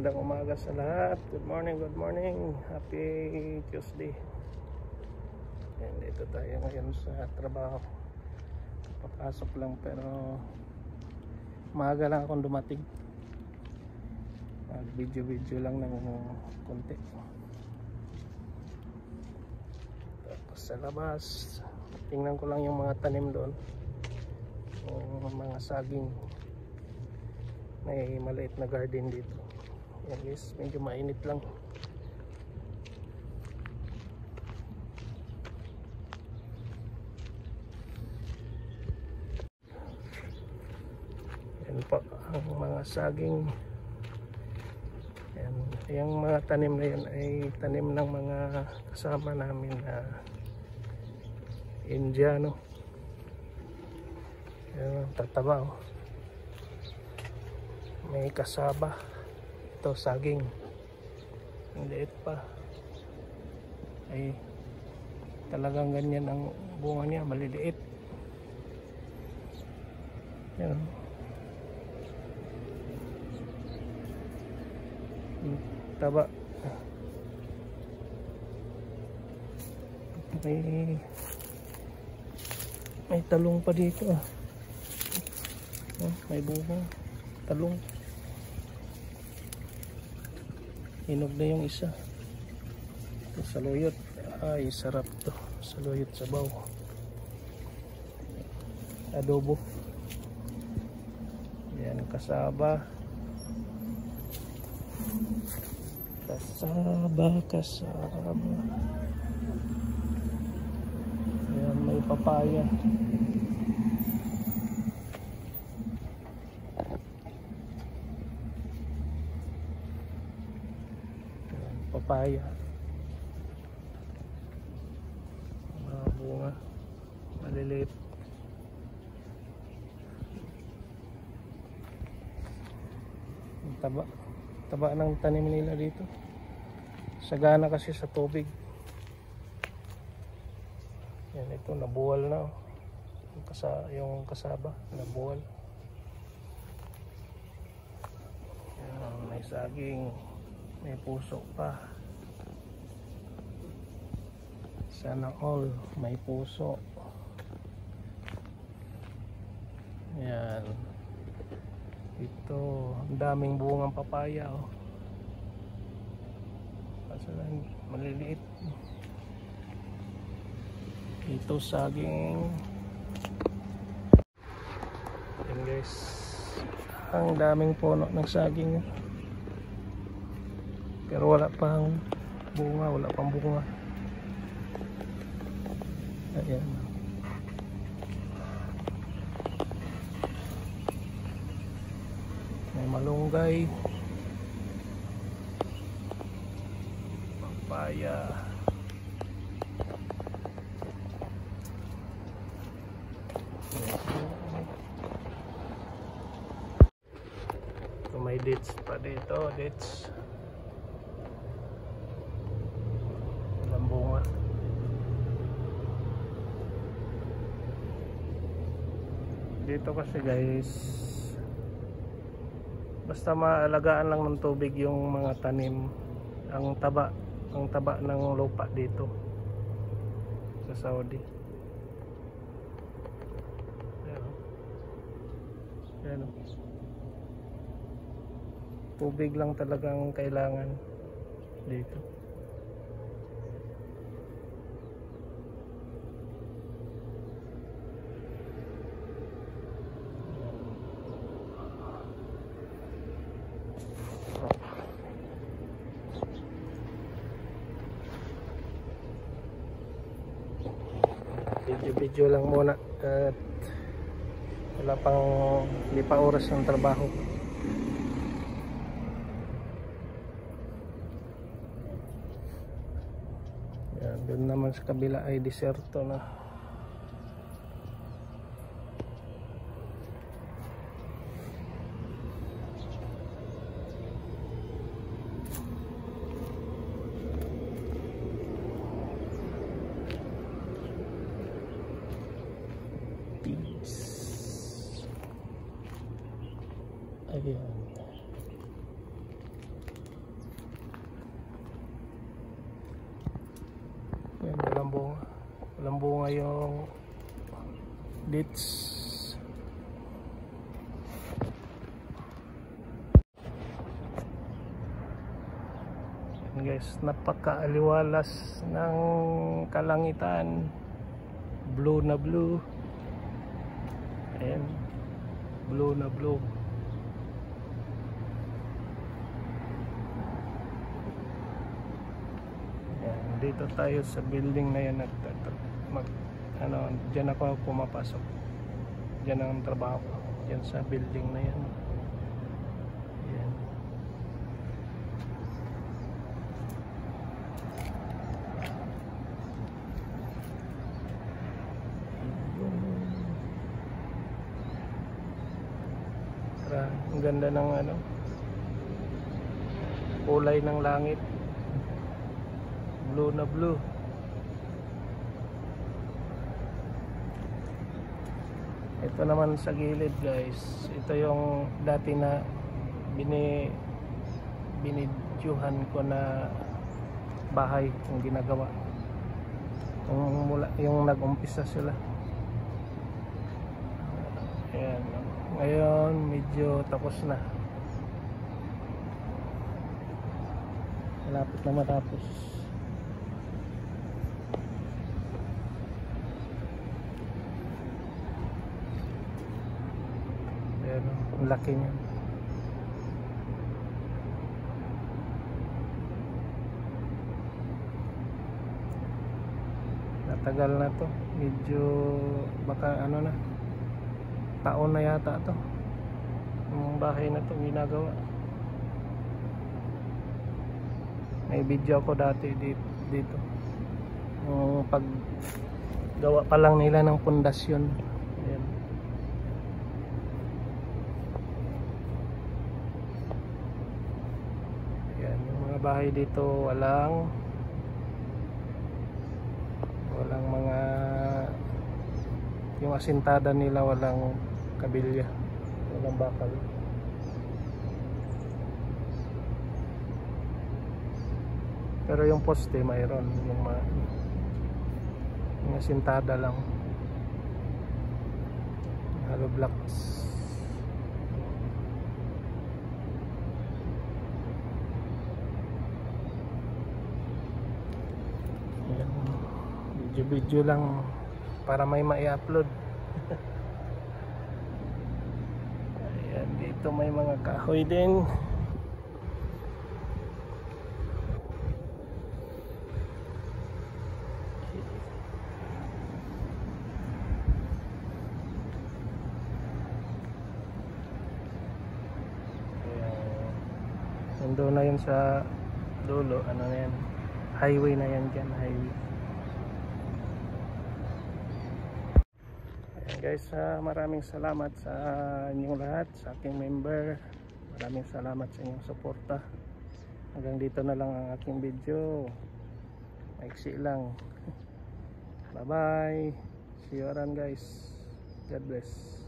Magandang umaga sa lahat. Good morning, good morning. Happy Tuesday. And dito tayo ngayon sa trabaho. Papasok lang pero maaga lang akong dumating. Video lang ng konti. Tapos sa labas, tingnan ko lang yung mga tanim doon. Yung mga saging. May maliit na garden dito. Yan guys, medyo mainit lang. Yan po ang mga saging. Yan, yung mga tanim na yan ay tanim ng mga kasama namin na Indiano. Yan, tataba oh. May kasaba. Ito saging. Ang liit pa. Ay talagang ganyan ang bunga niya, maliliit. Yan. Taba. May talong pa dito. May bunga. Talong. Hinog na yung isa. Ito saluyot. Ay sarap to. Saluyot sabaw. Adobo. Yan kasaba. Kasaba. Yan may papaya. Papaya, mga bunga maliliit. Taba ng tanim nila dito, sagana kasi sa tubig. Yan, ito nabuwal na oh. Yung kasaba nabuwal. Yan, may saging, may puso pa. Sana all may puso. Yan. Ito, ang daming bungang papaya oh. Kaso lang maliliit. Ito saging. Yan guys. Ang daming puno ng saging. Pero wala pang bunga, wala pang bunga. Ayan. May malunggay, papaya. So, may dates pa dito, dates. Bunga. Dito kasi guys, basta maalagaan lang ng tubig yung mga tanim. Ang taba ng lupa dito sa Saudi. Ayan. Tubig lang talagang kailangan dito. Video lang muna at hindi pa oras ng trabaho. Yan, doon naman sa kabila ay diserto na. Ayan. walang bunga yung dates. Guys, napakaaliwalas ng kalangitan, blue na blue. Ayan, blue na blue. Ayan, dito tayo sa building na yan at dyan ako pumapasok, dyan ang trabaho ko, dyan sa building na yan. Ayan. Ang ganda ng kulay ng langit, blue na blue. Ito naman sa gilid guys, ito yung dati na binidyohan ko na bahay yung ginagawa yung nag-umpisa sila. Ayan. Ngayon medyo tapos na, malapit na matapos. Ayan, ang laki niya. Natagal na to, medyo baka na taon na yata to yung bahay na to ginagawa. May video ako dati dito yung paggawa pa lang nila ng pundasyon. Ayan. Ayan, yung mga bahay dito walang mga, yung asintada nila walang kabilya, walang bakal. Pero yung poste mayroon, yung asintada lang, hollow blocks. Ayan, video lang para may ma-i-upload. Ayan, dito may mga kahoy din. Nandun na yun sa dulo, ano na yan, highway na yan dyan, highway. Ayan guys, maraming salamat sa inyong lahat, sa aking member. Maraming salamat sa inyong suporta. Hanggang dito na lang ang aking video, maiksi lang. Bye bye, see you around guys, God bless.